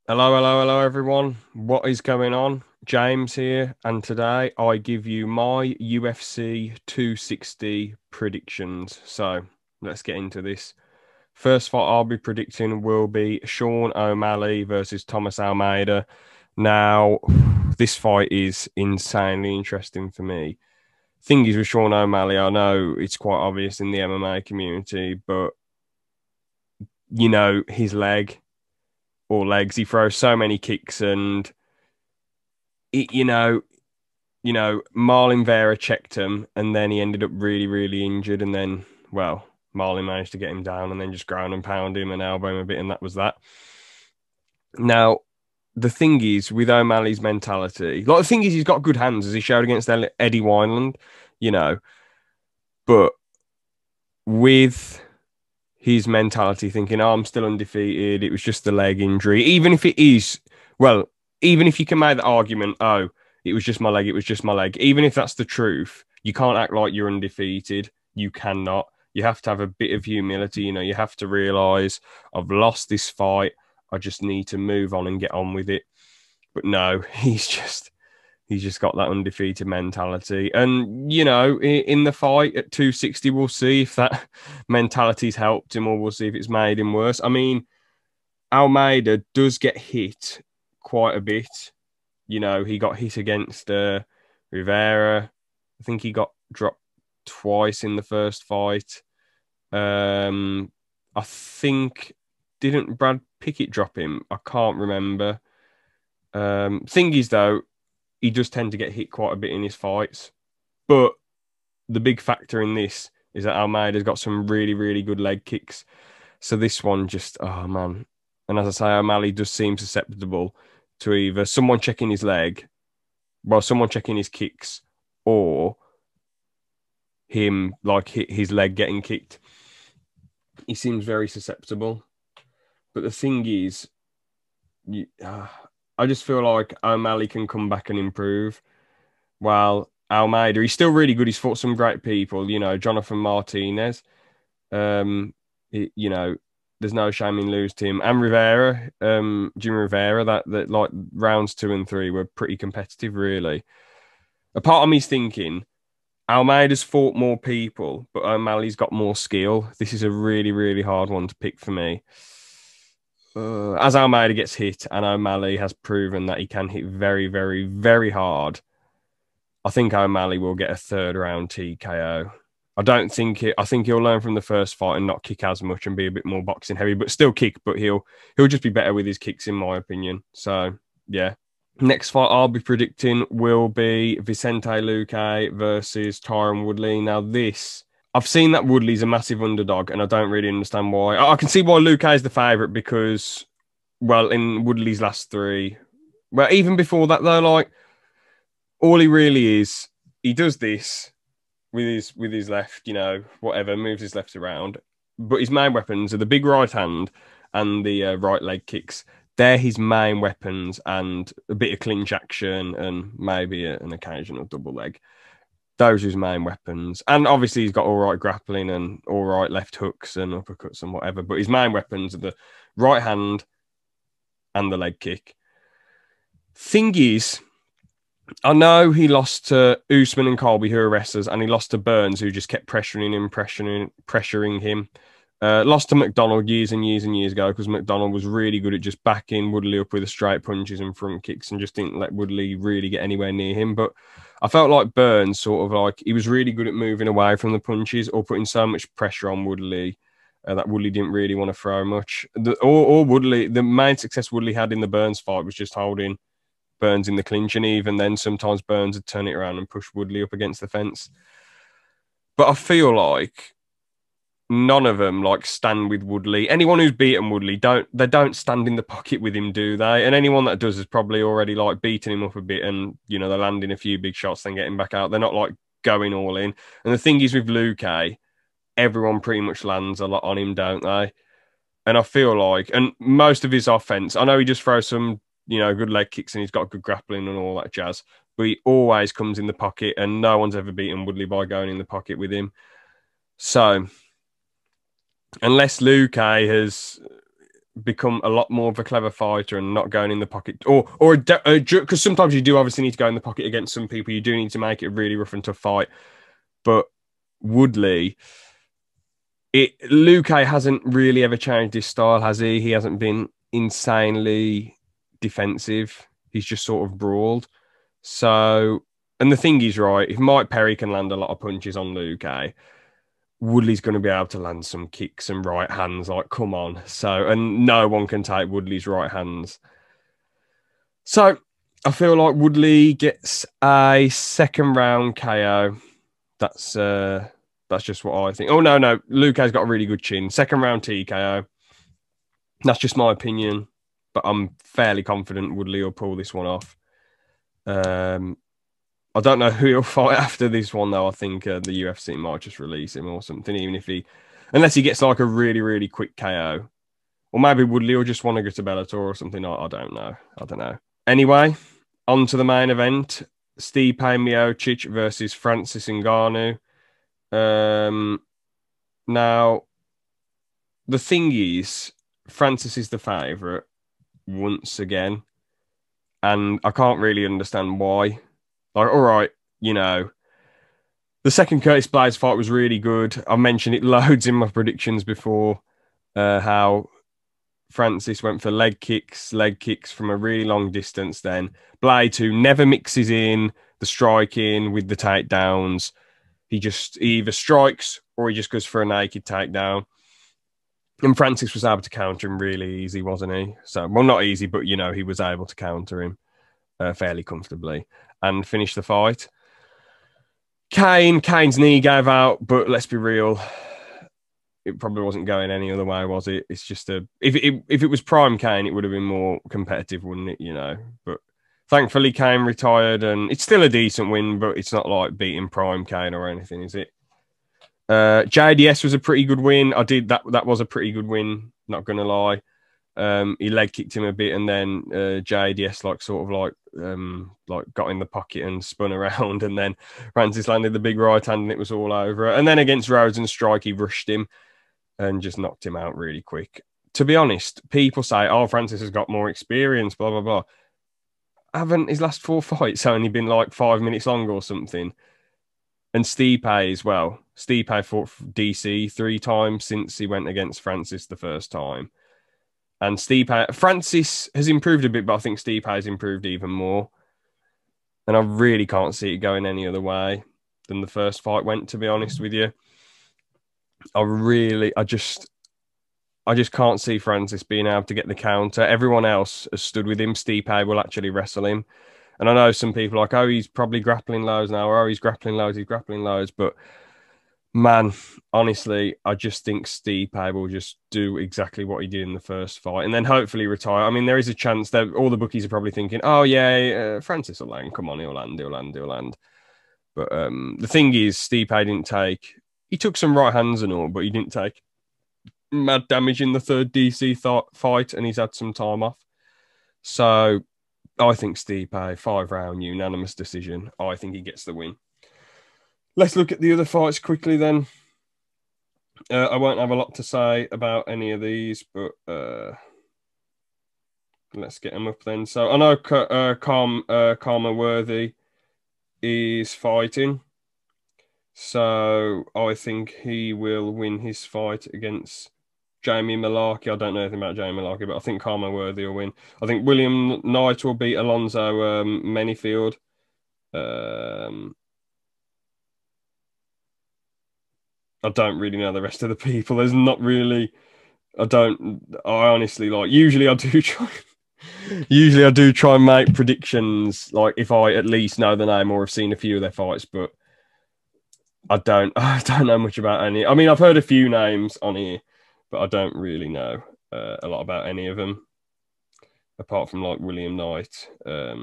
Hello, everyone. What is going on? James here, and today I give you my UFC 260 predictions. So let's get into this. First fight I'll be predicting will be Sean O'Malley versus Thomas Almeida. Now, this fight is insanely interesting for me. Thing is with Sean O'Malley, I know it's quite obvious in the MMA community, but his leg or legs, he throws so many kicks and it, Marlon Vera checked him, and then he ended up really, really injured. And then, well, Marlon managed to get him down, and then just ground and pound him and elbow him a bit, and that was that. Now, the thing is with O'Malley's mentality, like the thing is, he's got good hands as he showed against Eddie Wineland, you know, but with his mentality, thinking, "Oh, I'm still undefeated. It was just the leg injury," even if it is, well, even if you can make the argument, "Oh, it was just my leg. It was just my leg." Even if that's the truth, you can't act like you're undefeated. You cannot. You have to have a bit of humility. You have to realize I've lost this fight. I just need to move on and get on with it. But no, he's just got that undefeated mentality. And, in the fight at 260, we'll see if that mentality's helped him or we'll see if it's made him worse. I mean, Almeida does get hit quite a bit. He got hit against Rivera. I think he got dropped twice in the first fight. I think, didn't Brad Pickett drop him? I can't remember. Thing is, though, he does tend to get hit quite a bit in his fights. But the big factor in this is that Almeida's got some really, really good leg kicks. So this one just, oh man. And as I say, O'Malley does seem susceptible to either someone checking his leg, well, someone checking his kicks, or him like his leg getting kicked. He seems very susceptible. But the thing is, I just feel like O'Malley can come back and improve. While Almeida, he's still really good. He's fought some great people, Jonathan Martinez. You know, there's no shame in losing to him. And Rivera, Jimmy Rivera, that like rounds 2 and 3 were pretty competitive, really. A part of me's thinking Almeida's fought more people, but O'Malley's got more skill. This is a really, really hard one to pick for me. As Almeida gets hit and O'Malley has proven that he can hit very, very, very hard, I think O'Malley will get a third round TKO. I don't think it. I think he'll learn from the first fight and not kick as much and be a bit more boxing heavy, but still kick. But he'll just be better with his kicks, in my opinion. So yeah. Next fight I'll be predicting will be Vicente Luque versus Tyron Woodley. Now this, I've seen that Woodley's a massive underdog, and I don't really understand why. I can see why Luque is the favourite because, well, in Woodley's last three, well, even before that though, like all he really is, he does this with his left, whatever, moves his left around. But his main weapons are the big right hand and the right leg kicks. They're his main weapons, and a bit of clinch action and maybe an occasional double leg. Those are his main weapons. And obviously he's got all right grappling and all right left hooks and uppercuts and whatever. But his main weapons are the right hand and the leg kick. Thing is, I know he lost to Usman and Colby, who are wrestlers, and he lost to Burns, who just kept pressuring him. Lost to McDonald years and years and years ago because McDonald was really good at just backing Woodley up with the straight punches and front kicks and just didn't let Woodley really get anywhere near him. But I felt like Burns sort of like he was really good at moving away from the punches or putting so much pressure on Woodley that Woodley didn't really want to throw much. Woodley, the main success Woodley had in the Burns fight was just holding Burns in the clinch, and even then sometimes Burns would turn it around and push Woodley up against the fence. But I feel like none of them like stand with Woodley. Anyone who's beaten Woodley don't stand in the pocket with him, do they? And anyone that does is probably already like beating him up a bit, and they're landing a few big shots, then getting back out. They're not like going all in. And the thing is with Luque, everyone pretty much lands a lot on him, don't they? And I feel like, and most of his offense, I know he just throws some good leg kicks and he's got good grappling and all that jazz. But he always comes in the pocket, and no one's ever beaten Woodley by going in the pocket with him. So, unless Luque has become a lot more of a clever fighter and not going in the pocket, or because sometimes you do obviously need to go in the pocket against some people. You do need to make it a really rough and tough fight. But Woodley, Luque hasn't really ever changed his style, has he? He hasn't been insanely defensive. He's just sort of brawled. So, and the thing is, right, if Mike Perry can land a lot of punches on Luque, Woodley's going to be able to land some kicks and right hands. Like, come on. So, and no one can take Woodley's right hands. So, I feel like Woodley gets a second round KO. That's just what I think. Oh, no. Luque's got a really good chin. Second round TKO. That's just my opinion. But I'm fairly confident Woodley will pull this one off. I don't know who he'll fight after this one, though. I think the UFC might just release him or something, even if unless he gets like a really, really quick KO. Or maybe Woodley will just want to go to Bellator or something. I don't know. Anyway, on to the main event. Stipe Miocic versus Francis Ngannou. Now, the thing is, Francis is the favourite once again. And I can't really understand why. Like, all right, the second Curtis Blaydes fight was really good. I mentioned it loads in my predictions before, how Francis went for leg kicks from a really long distance then. Blaydes, who never mixes in the striking with the takedowns. He either strikes or he just goes for a naked takedown. And Francis was able to counter him really easy, wasn't he? So, well, not easy, but, he was able to counter him fairly comfortably and finish the fight. Kane's knee gave out, but let's be real, it probably wasn't going any other way, was it? It's just if it was prime Kane, it would have been more competitive, wouldn't it? But thankfully, Kane retired, and it's still a decent win, but it's not like beating prime Kane or anything, is it? JDS was a pretty good win. That was a pretty good win, not gonna lie. He leg kicked him a bit, and then JDS got in the pocket and spun around, and then Francis landed the big right hand, and it was all over. And then against Rosenstrike, he rushed him and just knocked him out really quick. To be honest, people say, "Oh, Francis has got more experience," blah blah blah. Haven't his last 4 fights only been like 5 minutes long or something? And Stipe as well. Stipe fought for DC 3 times since he went against Francis the first time. And Francis has improved a bit, but I think Stipe has improved even more. And I really can't see it going any other way than the first fight went, to be honest with you. I just can't see Francis being able to get the counter. Everyone else has stood with him. Stipe will actually wrestle him. And I know some people are like, oh, he's probably grappling loads now, or oh, he's grappling loads. But man, honestly, I just think Stipe will just do exactly what he did in the first fight and then hopefully retire. I mean, there is a chance that all the bookies are probably thinking, oh, yeah, Francis will land. Come on, he'll land. But the thing is, Stipe he took some right hands and all, but he didn't take mad damage in the third DC fight, and he's had some time off. So I think Stipe, 5-round unanimous decision. I think he gets the win. Let's look at the other fights quickly then. I won't have a lot to say about any of these, but let's get them up then. So I know Karma Worthy is fighting. So I think he will win his fight against Jamie Malarkey. I don't know anything about Jamie Malarkey, but I think Karma Worthy will win. I think William Knight will beat Alonzo Manyfield. I don't really know the rest of the people. There's not really. I honestly usually I do try and make predictions, like if I at least know the name or have seen a few of their fights, but I don't know much about any. I mean, I've heard a few names on here, but I don't really know a lot about any of them, apart from like William Knight. I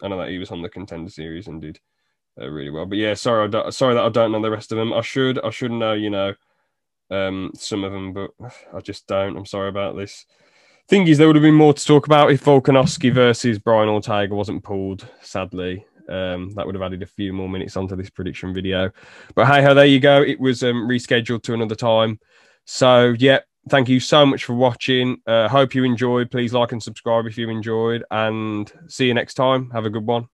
know that he was on the Contender Series and did really well. But yeah, sorry that I don't know the rest of them. I should know, some of them, but I just don't. I'm sorry about this. Thing is, there would have been more to talk about if Volkanovski versus Brian Ortega wasn't pulled, sadly. That would have added a few more minutes onto this prediction video. But hey ho, there you go. It was rescheduled to another time. So, yeah, thank you so much for watching. Hope you enjoyed. Please like and subscribe if you enjoyed, and see you next time. Have a good one.